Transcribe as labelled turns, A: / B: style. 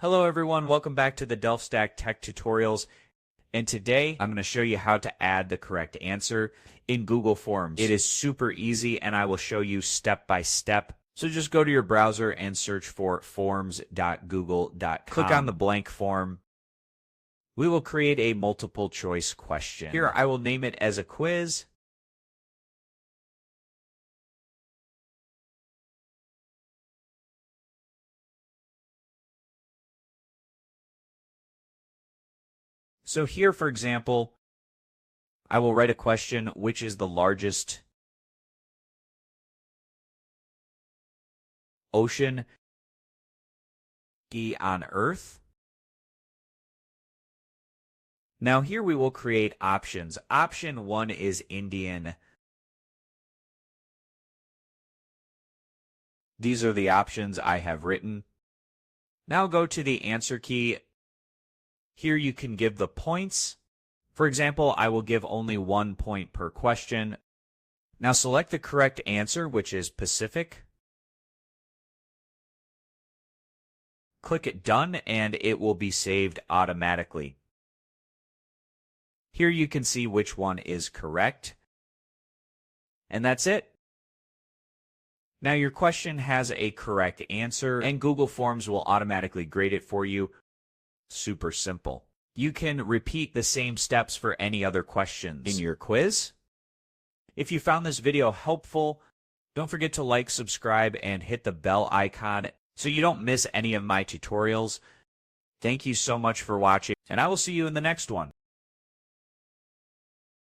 A: Hello everyone, welcome back to the DelfStack Tech Tutorials. And today I'm going to show you how to add the correct answer in Google Forms. It is super easy and I will show you step by step. So just go to your browser and search for forms.google.com. Click on the blank form. We will create a multiple choice question. Here I will name it as a quiz. So here, for example, I will write a question, which is the largest ocean on Earth? Now here we will create options. Option 1 is Indian. These are the options I have written. Now go to the answer key. Here you can give the points. For example, I will give only 1 point per question. Now select the correct answer, which is Pacific. Click it Done, and it will be saved automatically. Here you can see which one is correct. And that's it. Now your question has a correct answer, and Google Forms will automatically grade it for you. Super simple. You can repeat the same steps for any other questions in your quiz. If you found this video helpful, don't forget to like, subscribe, and hit the bell icon so you don't miss any of my tutorials. Thank you so much for watching, and I will see you in the next one.